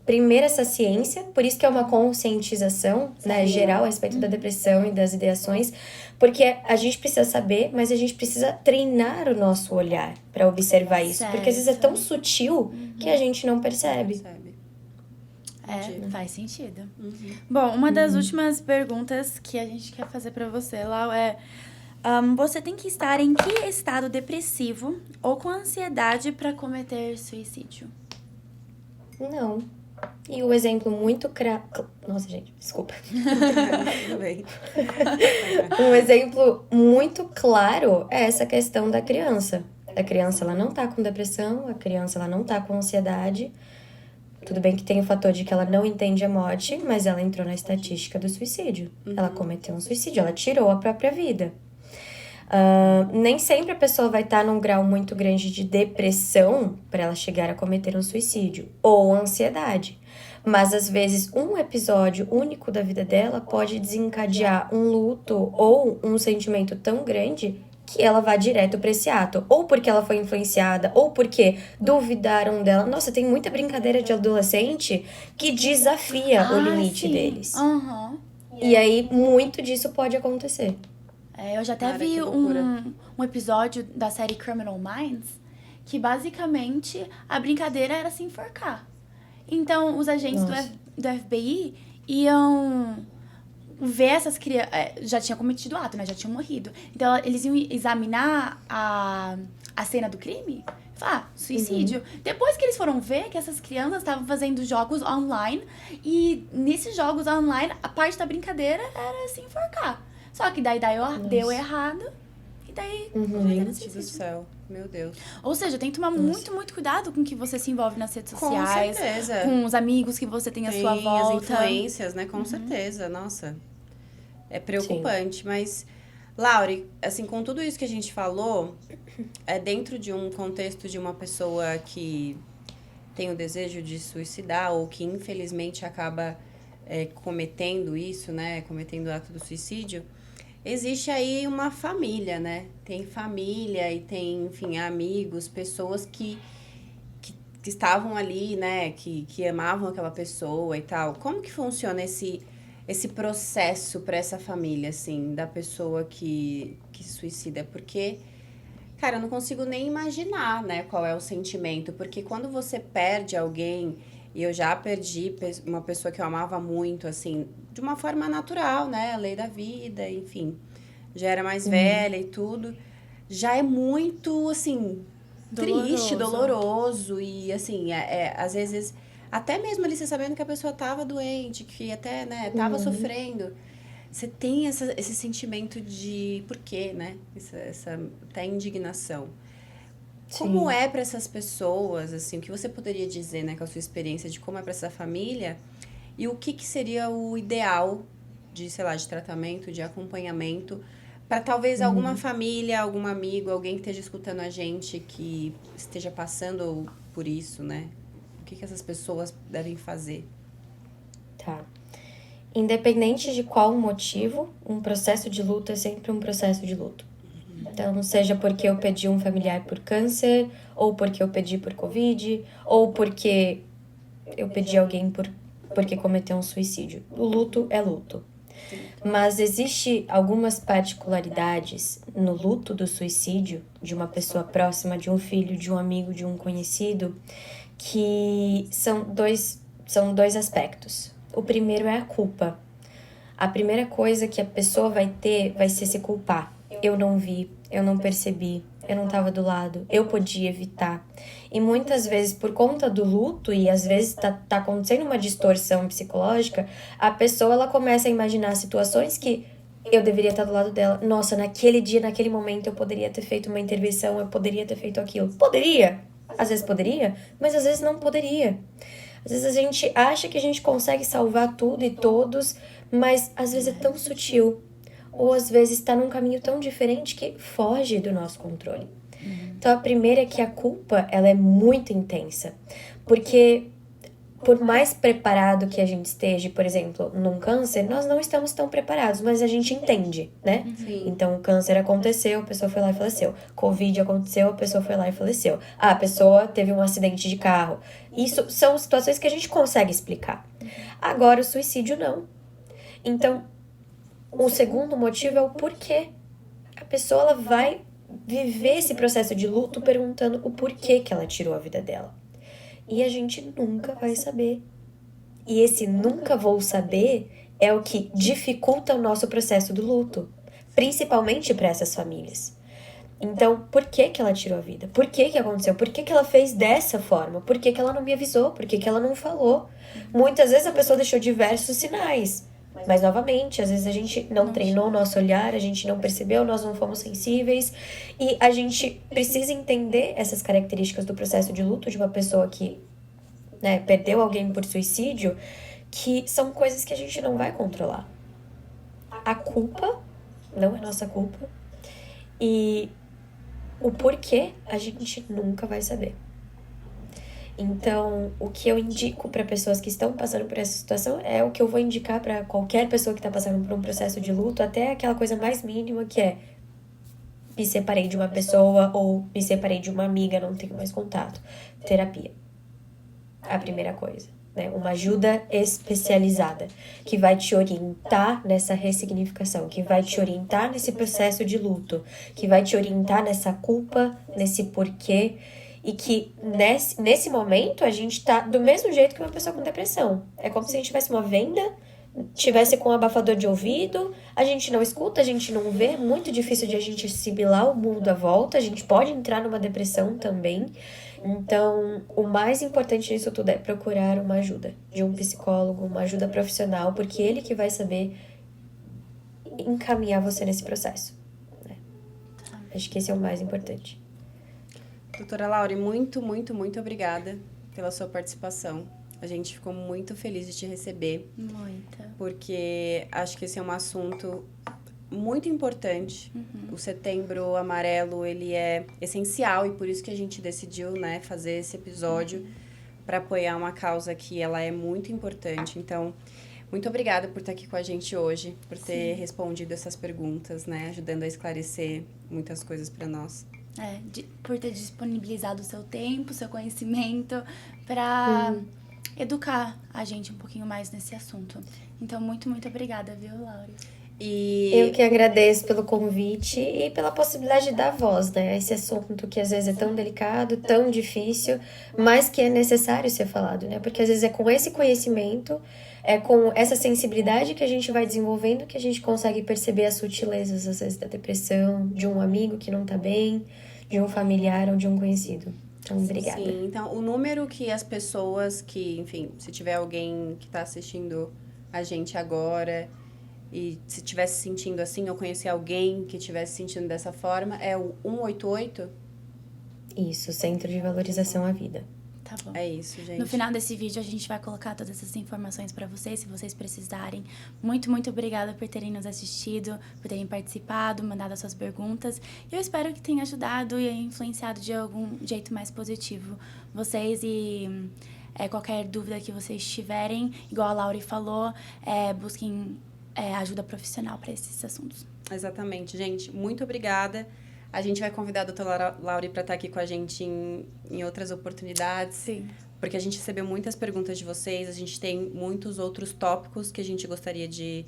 primeiro essa ciência, por isso que é uma conscientização, né, geral a respeito da depressão e das ideações, porque a gente precisa saber, mas a gente precisa treinar o nosso olhar para observar isso, porque às vezes é tão sutil que a gente não percebe. Faz sentido. Bom, uma das últimas perguntas que a gente quer fazer pra você, Lau, você tem que estar em que estado depressivo ou com ansiedade pra cometer suicídio? Não. E o exemplo muito Nossa, gente, desculpa. Tudo bem. Um exemplo muito claro é essa questão da criança. A criança, ela não tá com depressão, a criança, ela não tá com ansiedade. Tudo bem que tem o fator de que ela não entende a morte, mas ela entrou na estatística do suicídio. Ela cometeu um suicídio, ela tirou a própria vida. Nem sempre a pessoa vai estar num grau muito grande de depressão para ela chegar a cometer um suicídio ou ansiedade. Mas, às vezes, um episódio único da vida dela pode desencadear um luto ou um sentimento tão grande que ela vá direto para esse ato. Ou porque ela foi influenciada, ou porque duvidaram dela. Nossa, tem muita brincadeira de adolescente que desafia o limite deles. E aí, muito disso pode acontecer. Eu já até vi um episódio da série Criminal Minds que, basicamente, a brincadeira era se enforcar. Então, os agentes do FBI iam ver essas crianças... já tinham cometido o ato, né? Já tinham morrido. Então, eles iam examinar a cena do crime. Falar, suicídio. Depois que eles foram ver que essas crianças estavam fazendo jogos online. E, nesses jogos online, a parte da brincadeira era se enforcar. Só que daí deu errado. E tentei. Gente do céu, meu Deus. Ou seja, tem que tomar muito, muito cuidado com o que você se envolve nas redes Com sociais. certeza. Com os amigos que você tem à sua Tem volta. as influências, né? Com certeza, nossa. É preocupante, mas... Lauri, assim, com tudo isso que a gente falou, é dentro de um contexto de uma pessoa que tem o desejo de suicidar ou que infelizmente acaba cometendo isso, né? Cometendo o ato do suicídio, existe aí uma família, né? Tem família e tem, enfim, amigos, pessoas que estavam ali, né? Que amavam aquela pessoa e tal. Como que funciona esse processo para essa família, assim, da pessoa que se suicida? Porque, cara, eu não consigo nem imaginar, né, qual é o sentimento. Porque quando você perde alguém, e eu já perdi uma pessoa que eu amava muito, assim, de uma forma natural, né, a lei da vida, enfim, já era mais velha e tudo, já é muito, assim, triste, doloroso, e, assim, às vezes, até mesmo ali você sabendo que a pessoa tava doente, que até, né, tava sofrendo, você tem esse sentimento de por quê, né, essa até indignação. Como é para essas pessoas, assim, o que você poderia dizer, né, com a sua experiência de como é para essa família e o que seria o ideal de, sei lá, de tratamento, de acompanhamento para talvez alguma família, algum amigo, alguém que esteja escutando a gente que esteja passando por isso, né? O que essas pessoas devem fazer? Tá. Independente de qual o motivo, um processo de luto é sempre um processo de luto. Então, seja porque eu perdi um familiar por câncer, ou porque eu perdi por Covid, ou porque eu perdi alguém porque cometeu um suicídio. O luto é luto. Mas existe algumas particularidades no luto do suicídio de uma pessoa próxima, de um filho, de um amigo, de um conhecido, que são dois aspectos. O primeiro é a culpa. A primeira coisa que a pessoa vai ter vai ser se culpar. Eu não vi, eu não percebi, eu não estava do lado, eu podia evitar. E muitas vezes, por conta do luto, e às vezes tá acontecendo uma distorção psicológica, a pessoa ela começa a imaginar situações que eu deveria estar do lado dela. Nossa, naquele dia, naquele momento, eu poderia ter feito uma intervenção, eu poderia ter feito aquilo. Poderia! Às vezes poderia, mas às vezes não poderia. Às vezes a gente acha que a gente consegue salvar tudo e todos, mas às vezes é tão sutil. Ou às vezes está num caminho tão diferente que foge do nosso controle. Então a primeira é que a culpa, ela é muito intensa. Porque por mais preparado que a gente esteja, por exemplo, num câncer, nós não estamos tão preparados, mas a gente entende, né? Sim. Então o câncer aconteceu, a pessoa foi lá e faleceu. Covid aconteceu, a pessoa foi lá e faleceu. A pessoa teve um acidente de carro. Isso são situações que a gente consegue explicar. Agora o suicídio não. Então, o segundo motivo é o porquê. A pessoa ela vai viver esse processo de luto perguntando o porquê que ela tirou a vida dela. E a gente nunca vai saber. E esse nunca vou saber é o que dificulta o nosso processo do luto, principalmente para essas famílias. Então, por que ela tirou a vida? Por que aconteceu? Por que ela fez dessa forma? Por que ela não me avisou? Por que ela não falou? Muitas vezes a pessoa deixou diversos sinais. Mas, novamente, às vezes a gente não treinou o nosso olhar, a gente não percebeu, nós não fomos sensíveis. E a gente precisa entender essas características do processo de luto de uma pessoa que, né, perdeu alguém por suicídio, que são coisas que a gente não vai controlar. A culpa não é nossa culpa. E o porquê a gente nunca vai saber. Então, o que eu indico para pessoas que estão passando por essa situação é o que eu vou indicar para qualquer pessoa que está passando por um processo de luto, até aquela coisa mais mínima que é: me separei de uma pessoa ou me separei de uma amiga, não tenho mais contato. Terapia. A primeira coisa, né? Uma ajuda especializada que vai te orientar nessa ressignificação, que vai te orientar nesse processo de luto, que vai te orientar nessa culpa, nesse porquê. E que nesse momento a gente tá do mesmo jeito que uma pessoa com depressão. É como se a gente tivesse uma venda, tivesse com um abafador de ouvido, a gente não escuta, a gente não vê, é muito difícil de a gente assimilar o mundo à volta, a gente pode entrar numa depressão também. Então, o mais importante disso tudo é procurar uma ajuda de um psicólogo, uma ajuda profissional, porque ele que vai saber encaminhar você nesse processo. Acho que esse é o mais importante. Doutora Laure, muito, muito, muito obrigada pela sua participação. A gente ficou muito feliz de te receber, Muita. porque acho que esse é um assunto muito importante. O Setembro Amarelo, ele é essencial e por isso que a gente decidiu, né, fazer esse episódio para apoiar uma causa que ela é muito importante. Então, muito obrigada por estar aqui com a gente hoje, por ter respondido essas perguntas, né, ajudando a esclarecer muitas coisas para nós. Por ter disponibilizado o seu tempo, seu conhecimento para educar a gente um pouquinho mais nesse assunto. Então, muito, muito obrigada, viu, Laure? Eu que agradeço pelo convite e pela possibilidade de dar voz, né, a esse assunto que às vezes é tão delicado, tão difícil, mas que é necessário ser falado, né? Porque às vezes é com esse conhecimento, é com essa sensibilidade que a gente vai desenvolvendo que a gente consegue perceber as sutilezas, às vezes, da depressão, de um amigo que não tá bem, de um familiar ou de um conhecido. Então, obrigada. Sim, então o número que as pessoas que, enfim, se tiver alguém que tá assistindo a gente agora e se estiver se sentindo assim, ou conhecer alguém que estivesse se sentindo dessa forma, é o 188? Isso, Centro de Valorização à Vida. Tá bom. É isso, gente. No final desse vídeo, a gente vai colocar todas essas informações para vocês, se vocês precisarem. Muito, muito obrigada por terem nos assistido, por terem participado, mandado as suas perguntas. Eu espero que tenha ajudado e influenciado de algum jeito mais positivo vocês e qualquer dúvida que vocês tiverem, igual a Laure falou, busquem ajuda profissional para esses assuntos. Exatamente, gente. Muito obrigada. A gente vai convidar a doutora Laure para estar aqui com a gente em outras oportunidades. Sim. Porque a gente recebeu muitas perguntas de vocês. A gente tem muitos outros tópicos que a gente gostaria de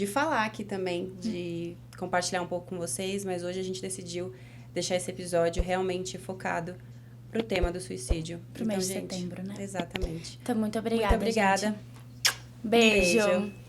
falar aqui também, de compartilhar um pouco com vocês. Mas hoje a gente decidiu deixar esse episódio realmente focado pro tema do suicídio. Pro mês de setembro, né? Exatamente. Então, muito obrigada, Muito obrigada. gente. Beijo.